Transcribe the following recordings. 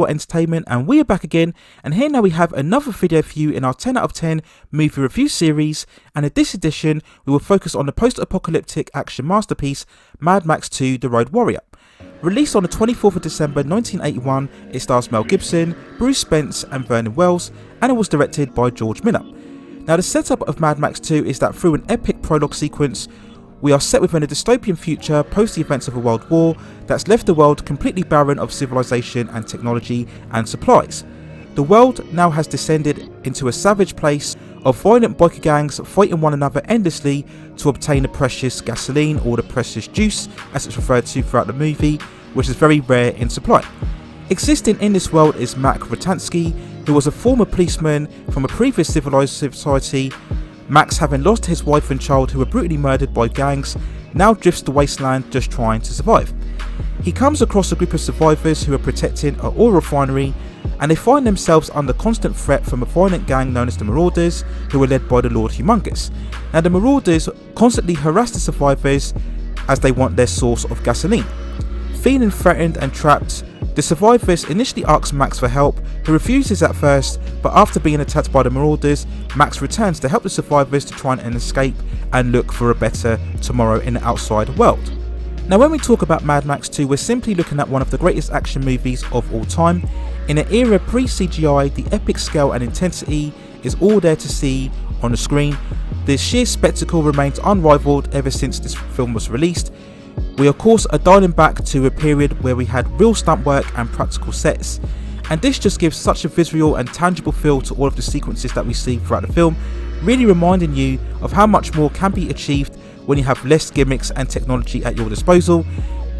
Entertainment, and we are back again, and here now we have another video for you in our 10 out of 10 movie review series, and in this edition we will focus on the post-apocalyptic action masterpiece Mad Max 2 The Road Warrior. Released on the 24th of December 1981, it stars Mel Gibson, Bruce Spence and Vernon Wells, and it was directed by George Miller. Now the setup of Mad Max 2 is that through an epic prologue sequence, we are set within a dystopian future post the events of a world war that's left the world completely barren of civilization and technology and supplies. The world now has descended into a savage place of violent biker gangs fighting one another endlessly to obtain the precious gasoline, or the precious juice as it's referred to throughout the movie, which is very rare in supply. Existing in this world is Max Rocktansky, who was a former policeman from a previous civilized society. Max, having lost his wife and child who were brutally murdered by gangs, now drifts the wasteland just trying to survive. He comes across a group of survivors who are protecting an oil refinery, and they find themselves under constant threat from a violent gang known as the Marauders, who are led by the Lord Humongous. Now the Marauders constantly harass the survivors as they want their source of gasoline. Feeling threatened and trapped, the survivors initially ask Max for help, who refuses at first, but after being attacked by the Marauders, Max returns to help the survivors to try and escape and look for a better tomorrow in the outside world. Now when we talk about Mad Max 2, we're simply looking at one of the greatest action movies of all time. In an era pre-CGI, the epic scale and intensity is all there to see on the screen. The sheer spectacle remains unrivaled ever since this film was released. We of course are dialing back to a period where we had real stunt work and practical sets, and this just gives such a visual and tangible feel to all of the sequences that we see throughout the film, really reminding you of how much more can be achieved when you have less gimmicks and technology at your disposal.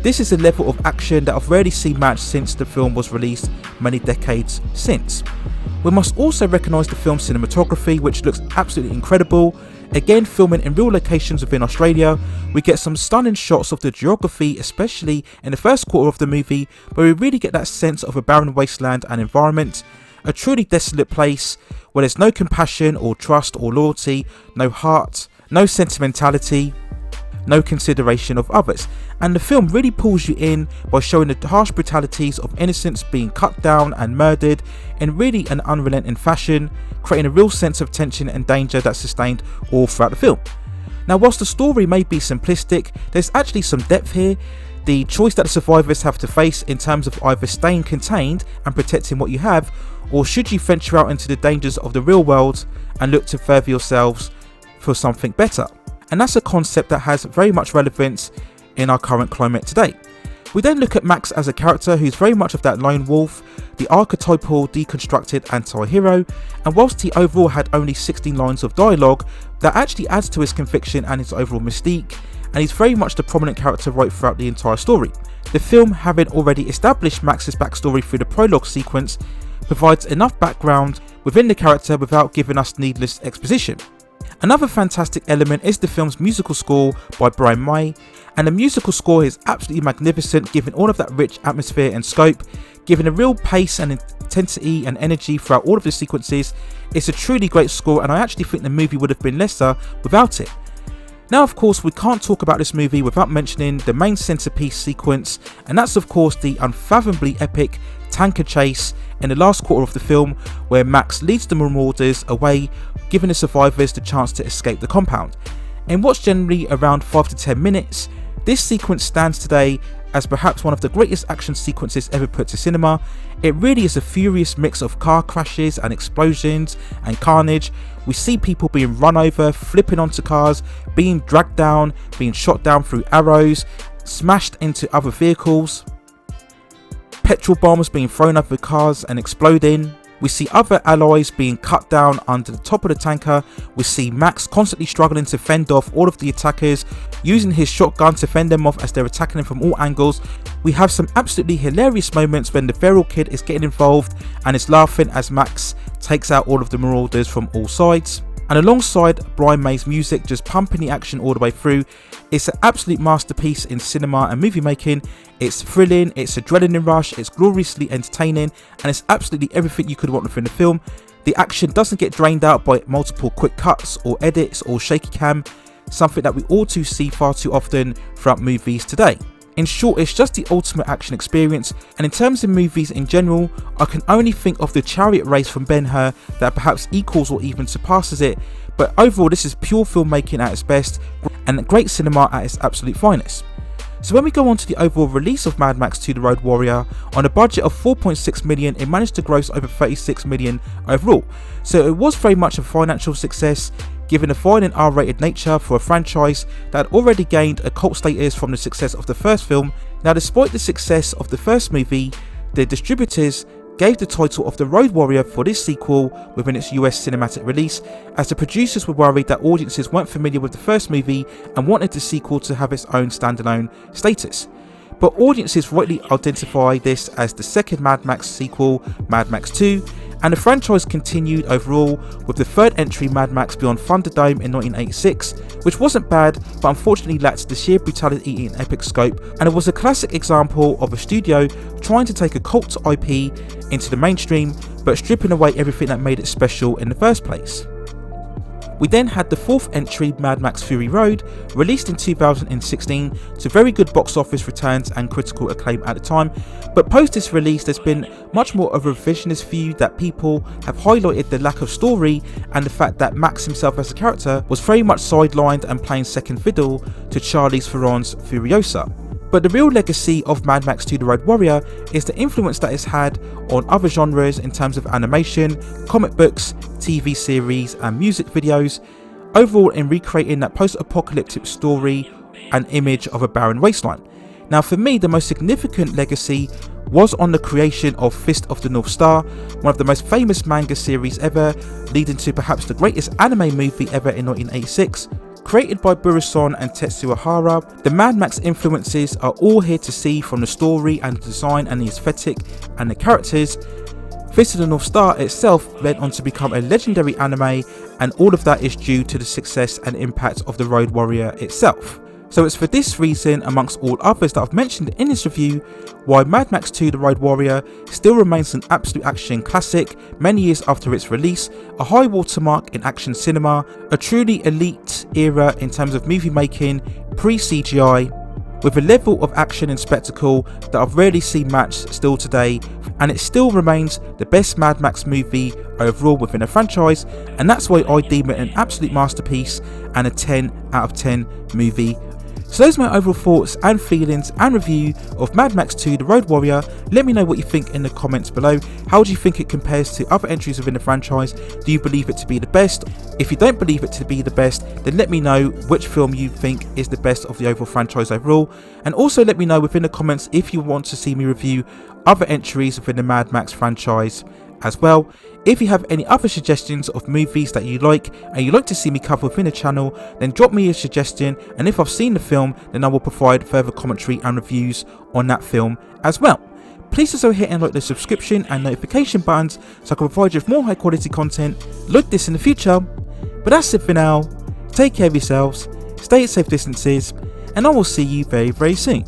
This is a level of action that I've rarely seen matched since the film was released many decades since. We must also recognise the film's cinematography, which looks absolutely incredible. Again, filming in real locations within Australia, we get some stunning shots of the geography, especially in the first quarter of the movie, where we really get that sense of a barren wasteland and environment, a truly desolate place where there's no compassion or trust or loyalty, no heart, no sentimentality, no consideration of others. And the film really pulls you in by showing the harsh brutalities of innocents being cut down and murdered in really an unrelenting fashion, creating a real sense of tension and danger that's sustained all throughout the film. Now whilst the story may be simplistic, there's actually some depth here. The choice that the survivors have to face in terms of either staying contained and protecting what you have, or should you venture out into the dangers of the real world and look to further yourselves for something better. And that's a concept that has very much relevance in our current climate today. We then look at Max as a character who's very much of that lone wolf, the archetypal deconstructed anti-hero, and whilst he overall had only 16 lines of dialogue, that actually adds to his conviction and his overall mystique, and he's very much the prominent character right throughout the entire story. The film, having already established Max's backstory through the prologue sequence, provides enough background within the character without giving us needless exposition. Another fantastic element is the film's musical score by Brian May, and the musical score is absolutely magnificent, giving all of that rich atmosphere and scope, giving a real pace and intensity and energy throughout all of the sequences. It's a truly great score, and I actually think the movie would have been lesser without it. Now of course we can't talk about this movie without mentioning the main centerpiece sequence, and that's of course the unfathomably epic tanker chase in the last quarter of the film, where Max leads the Marauders away, giving the survivors the chance to escape the compound. In what's generally around 5 to 10 minutes, this sequence stands today as perhaps one of the greatest action sequences ever put to cinema. It really is a furious mix of car crashes and explosions and carnage. We see people being run over, flipping onto cars, being dragged down, being shot down through arrows, smashed into other vehicles, petrol bombs being thrown over cars and exploding. We see other alloys being cut down under the top of the tanker. We see Max constantly struggling to fend off all of the attackers, using his shotgun to fend them off as they're attacking him from all angles. We have some absolutely hilarious moments when the feral kid is getting involved and is laughing as Max takes out all of the Marauders from all sides. And alongside Brian May's music just pumping the action all the way through, it's an absolute masterpiece in cinema and movie making. It's thrilling, it's adrenaline rush, it's gloriously entertaining, and it's absolutely everything you could want within the film. The action doesn't get drained out by multiple quick cuts or edits or shaky cam, something that we all too see far too often throughout movies today. In short, it's just the ultimate action experience, and in terms of movies in general, I can only think of the Chariot Race from Ben-Hur that perhaps equals or even surpasses it, but overall this is pure filmmaking at its best and great cinema at its absolute finest. So when we go on to the overall release of Mad Max 2 The Road Warrior, on a budget of 4.6 million, it managed to gross over 36 million overall. So it was very much a financial success, given the fine and R-rated nature for a franchise that had already gained a cult status from the success of the first film. Now, despite the success of the first movie, the distributors gave the title of The Road Warrior for this sequel within its US cinematic release, as the producers were worried that audiences weren't familiar with the first movie and wanted the sequel to have its own standalone status. But audiences rightly identify this as the second Mad Max sequel, Mad Max 2, and the franchise continued overall with the third entry, Mad Max Beyond Thunderdome in 1986, which wasn't bad but unfortunately lacked the sheer brutality and epic scope, and it was a classic example of a studio trying to take a cult IP into the mainstream but stripping away everything that made it special in the first place. We then had the fourth entry, Mad Max Fury Road, released in 2016 to very good box office returns and critical acclaim at the time, but post this release there's been much more of a revisionist view that people have highlighted the lack of story and the fact that Max himself as a character was very much sidelined and playing second fiddle to Charlize Theron's Furiosa. But the real legacy of Mad Max 2 The Road Warrior is the influence that it's had on other genres in terms of animation, comic books, TV series and music videos, overall in recreating that post-apocalyptic story and image of a barren wasteland. Now for me, the most significant legacy was on the creation of Fist of the North Star, one of the most famous manga series ever, leading to perhaps the greatest anime movie ever in 1986. Created by Buruson and Tetsuya Hara, the Mad Max influences are all here to see, from the story and the design and the aesthetic and the characters. Fist of the North Star itself went on to become a legendary anime, and all of that is due to the success and impact of the Road Warrior itself. So it's for this reason, amongst all others that I've mentioned in this review, why Mad Max 2 The Road Warrior still remains an absolute action classic many years after its release, a high watermark in action cinema, a truly elite era in terms of movie making pre-CGI, with a level of action and spectacle that I've rarely seen matched still today, and it still remains the best Mad Max movie overall within a franchise, and that's why I deem it an absolute masterpiece and a 10 out of 10 movie. So those are my overall thoughts and feelings and review of Mad Max 2 The Road Warrior. Let me know what you think in the comments below. How do you think it compares to other entries within the franchise? Do you believe it to be the best? If you don't believe it to be the best, then let me know which film you think is the best of the overall franchise overall. And also let me know within the comments if you want to see me review other entries within the Mad Max franchise as well. If you have any other suggestions of movies that you like and you'd like to see me cover within the channel, then drop me a suggestion, and if I've seen the film, then I will provide further commentary and reviews on that film as well. Please also hit and like the subscription and notification buttons so I can provide you with more high quality content like this in the future. But that's it for now. Take care of yourselves, stay at safe distances, and I will see you very soon.